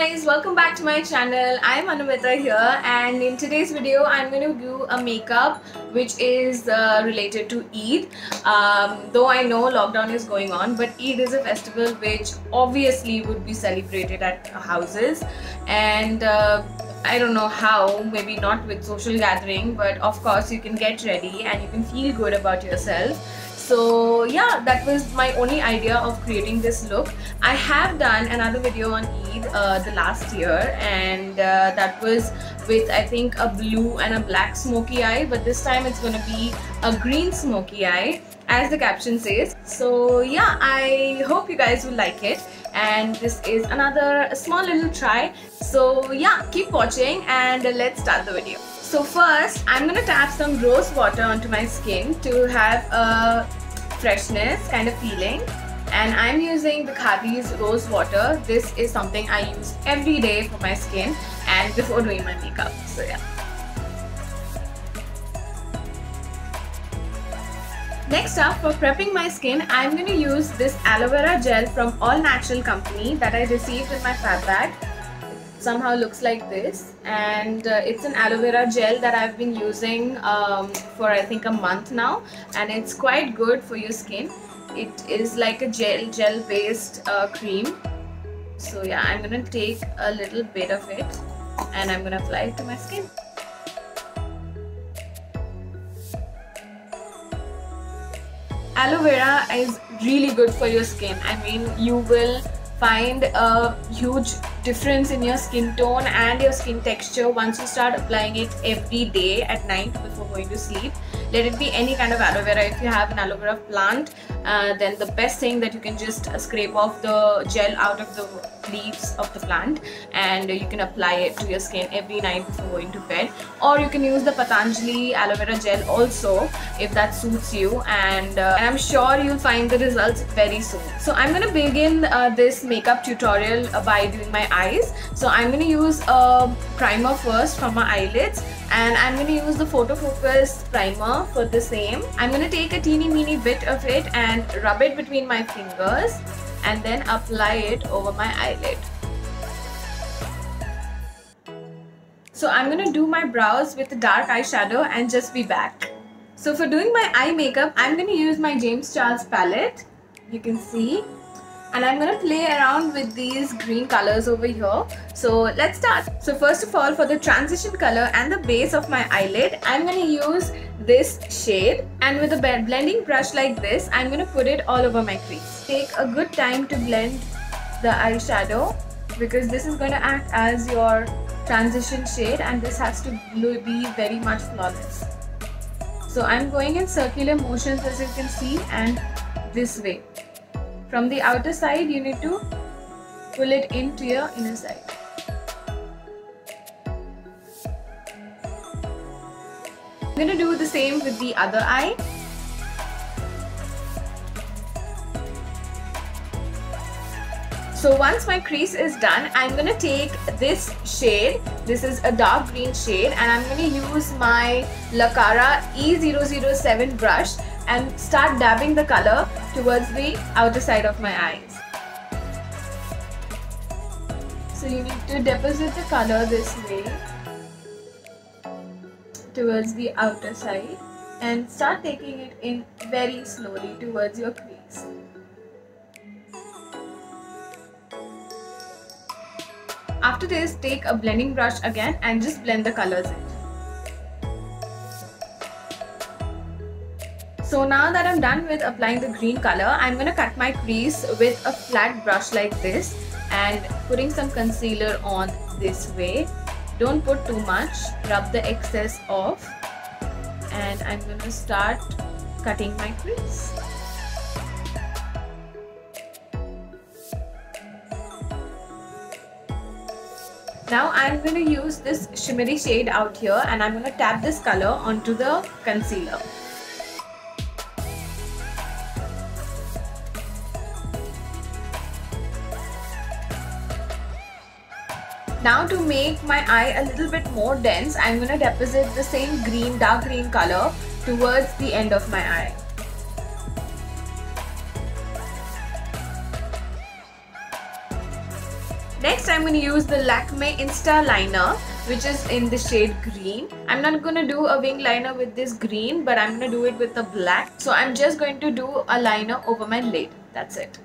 guys, welcome back to my channel. I'm Anumita here, and in today's video I'm going to do a makeup which is related to Eid. Though I know lockdown is going on, but Eid is a festival which obviously would be celebrated at houses, and I don't know how, maybe not with social gathering, but of course you can get ready and you can feel good about yourself. So yeah, that was my only idea of creating this look. I have done another video on Eid the last year, and that was with I think a blue and a black smoky eye, but this time it's gonna be a green smoky eye as the caption says. So yeah, I hope you guys will like it, and this is another small little try. So yeah, keep watching and let's start the video. So first, I'm gonna tap some rose water onto my skin to have a freshness kind of feeling, and I'm using the Khadi's rose water. This is something I use every day for my skin and before doing my makeup. So yeah. Next up, for prepping my skin, I'm going to use this aloe vera gel from All Natural Company that I received in my fab bag. Somehow looks like this, and it's an aloe vera gel that I've been using for I think a month now, and it's quite good for your skin. It is like a gel based cream. So yeah, I'm gonna take a little bit of it and I'm gonna apply it to my skin. Aloe vera is really good for your skin. I mean, you will find a huge difference in your skin tone and your skin texture once you start applying it every day at night before going to sleep. Let it be any kind of aloe vera. If you have an aloe vera plant, then the best thing that you can just scrape off the gel out of the leaves of the plant, and you can apply it to your skin every night before going to bed. Or you can use the Patanjali aloe vera gel also if that suits you, and I'm sure you'll find the results very soon. So I'm going to begin this makeup tutorial by doing my eyes. So I'm going to use a primer first for my eyelids, and I'm going to use the Photo Focus primer for the same. I'm going to take a teeny bit of it and rub it between my fingers and then apply it over my eyelid. So I'm going to do my brows with a dark eyeshadow and just be back. So for doing my eye makeup, I'm going to use my James Charles palette, you can see, and I'm going to play around with these green colors over here. So let's start. So first of all, for the transition color and the base of my eyelid, I'm going to use this shade, and with a blending brush like this, I'm going to put it all over my crease. Take a good time to blend the eyeshadow because this is going to act as your transition shade, and this has to be very much flawless. So I'm going in circular motions, as you can see, and this way. From the outer side, you need to pull it into your inner side. I'm going to do the same with the other eye. So once my crease is done, I'm going to take this shade. This is a dark green shade, and I'm going to use my Lakara E007 brush and start dabbing the color towards the outer side of my eyes. So you need to deposit the color this way towards the outer side and start taking it in very slowly towards your crease. After this, take a blending brush again and just blend the colors in. So now that I'm done with applying the green color, I'm going to cut my crease with a flat brush like this and putting some concealer on this way. Don't put too much, rub the excess off, and I'm going to start cutting my crease. Now I'm going to use this shimmery shade out here, and I'm going to tap this color onto the concealer. Now to make my eye a little bit more dense, I'm going to deposit the same green, dark green color towards the end of my eye. Next, I'm going to use the Lakme Insta Liner, which is in the shade green. I'm not going to do a wing liner with this green, but I'm going to do it with the black. So I'm just going to do a liner over my lid. That's it.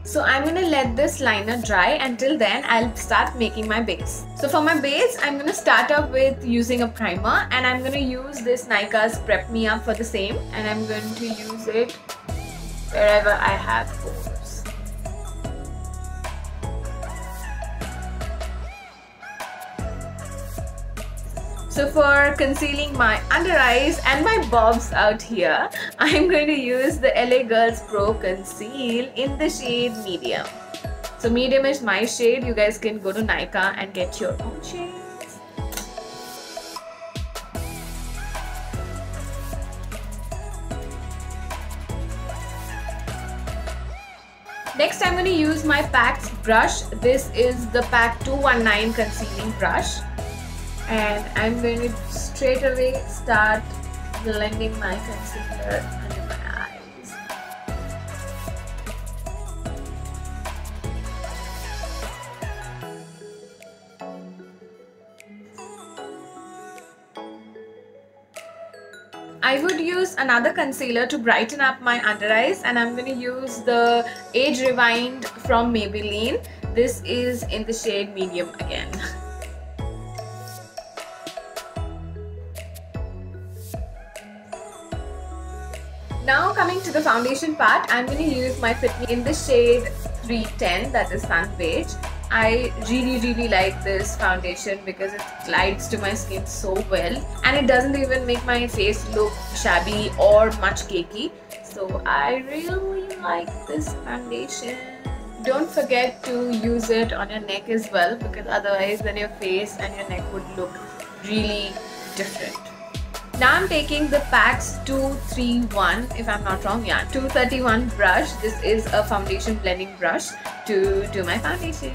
So I'm going to let this liner dry. Until then, I'll start making my base. So for my base, I'm going to start up with using a primer, and I'm going to use this Nykaa's Prep Me Up for the same, and I'm going to use it wherever I have pores. So for concealing my under eyes and my bobs out here, I'm going to use the LA Girls Pro Conceal in the shade medium. So medium is my shade. You guys can go to Nykaa and get your own shades. Next, I'm going to use my PAC's brush. This is the PAC 219 concealing brush. And I'm going to straight away start blending my concealer under my eyes. I would use another concealer to brighten up my under eyes, and I'm going to use the Age Rewind from Maybelline. This is in the shade medium again. Now coming to the foundation part, I'm going to use my Fit Me in the shade 310, that is Sun Beige. I really like this foundation because it glides to my skin so well, and it doesn't even make my face look shabby or much cakey. So I really like this foundation. Don't forget to use it on your neck as well, because otherwise then your face and your neck would look really different. Now I'm taking the PAC's 231, if I'm not wrong, yeah, 231 brush. This is a foundation blending brush to do my foundation.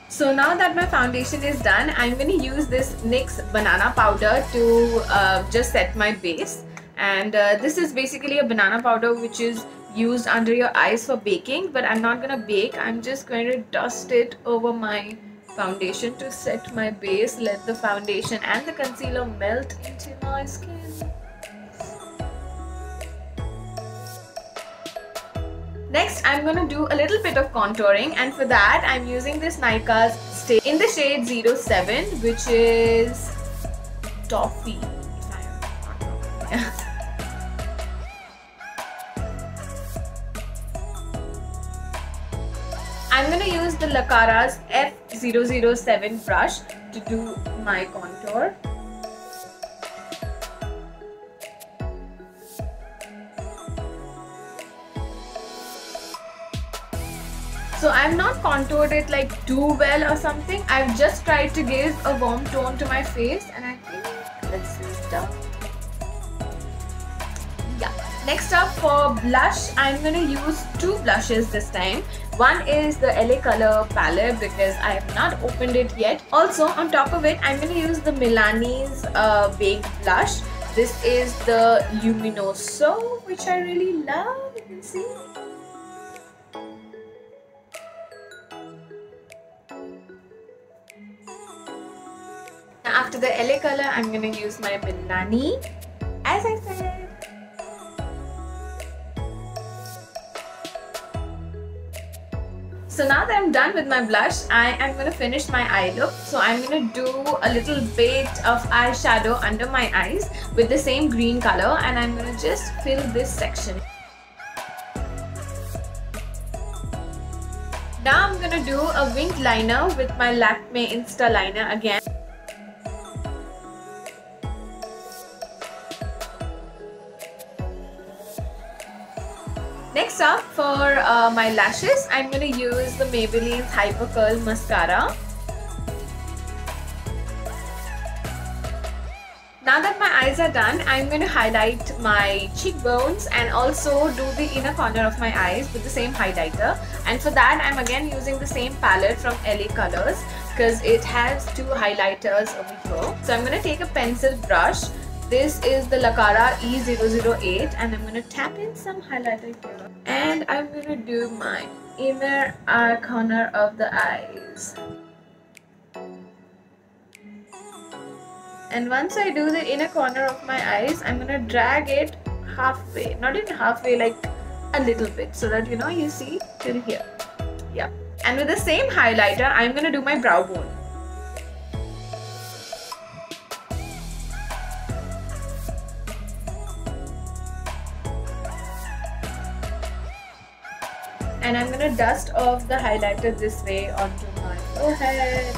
So now that my foundation is done, I'm going to use this NYX banana powder to just set my base. And this is basically a banana powder which is used under your eyes for baking, but I'm not gonna bake. I'm just going to dust it over my foundation to set my base, let the foundation and the concealer melt into my skin. Next, I'm gonna do a little bit of contouring, and for that I'm using this Nykaa's Stay in the shade 07, which is Toffee, if I am not wrong. Yeah. I'm going to use the Lakara's F007 brush to do my contour. So I've not contoured it like too well or something. I've just tried to give a warm tone to my face, and I think this is done. Yeah. Next up, for blush, I'm going to use two blushes this time. One is the LA Color palette because I have not opened it yet. Also, on top of it, I'm going to use the Milani's Baked Blush. This is the Luminoso, which I really love. You can see. Now, after the LA Color, I'm going to use my Milani, as I said. So now that I'm done with my blush, I am going to finish my eye look. So I'm going to do a little bit of eyeshadow under my eyes with the same green color, and I'm going to just fill this section. Now I'm going to do a winged liner with my Lakme Insta Liner again. Next up, for my lashes, I'm going to use the Maybelline's Hyper Curl Mascara. Now that my eyes are done, I'm going to highlight my cheekbones and also do the inner corner of my eyes with the same highlighter. And for that, I'm again using the same palette from LA Colors because it has two highlighters over here. So I'm going to take a pencil brush. This is the Lakara E008 and I'm going to tap in some highlighter here. And I'm going to do my inner corner of the eyes. And once I do the inner corner of my eyes, I'm gonna drag it halfway, not even halfway, like a little bit, so that you see till here. Yeah. And with the same highlighter, I'm gonna do my brow bone. And I'm gonna dust off the highlighter this way onto my forehead.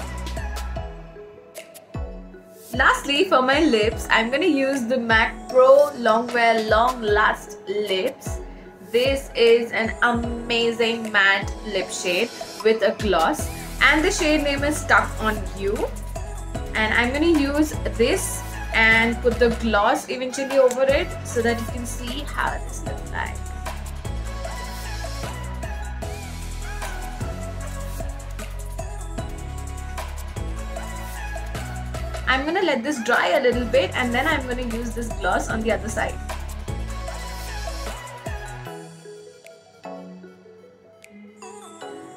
Lastly, for my lips, I'm going to use the MAC Pro Longwear Long Last Lips. This is an amazing matte lip shade with a gloss. And the shade name is Stuck On You. And I'm going to use this and put the gloss eventually over it so that you can see how this looks like. I'm going to let this dry a little bit and then I'm going to use this gloss on the other side.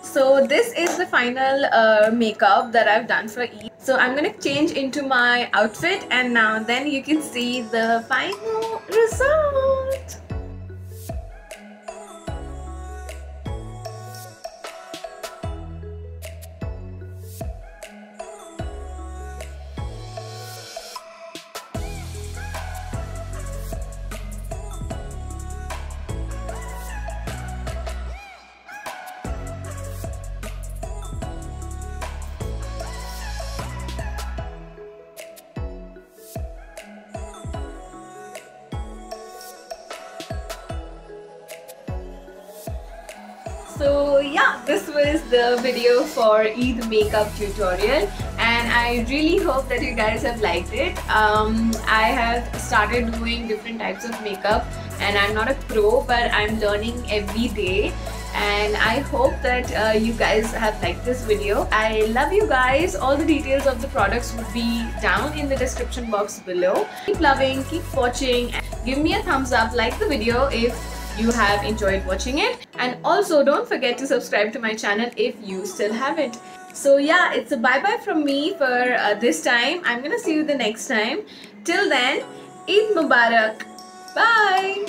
So this is the final makeup that I've done for Eid. So I'm going to change into my outfit and now then you can see the final result. So yeah, this was the video for Eid makeup tutorial and I really hope that you guys have liked it. I have started doing different types of makeup and I'm not a pro, but I'm learning every day. And I hope that you guys have liked this video. I love you guys. All the details of the products will be down in the description box below. Keep loving, keep watching, and give me a thumbs up, like the video if you have enjoyed watching it. And also don't forget to subscribe to my channel if you still haven't. So yeah, it's a bye-bye from me for this time. I'm gonna see you the next time. Till then, Eid Mubarak. Bye.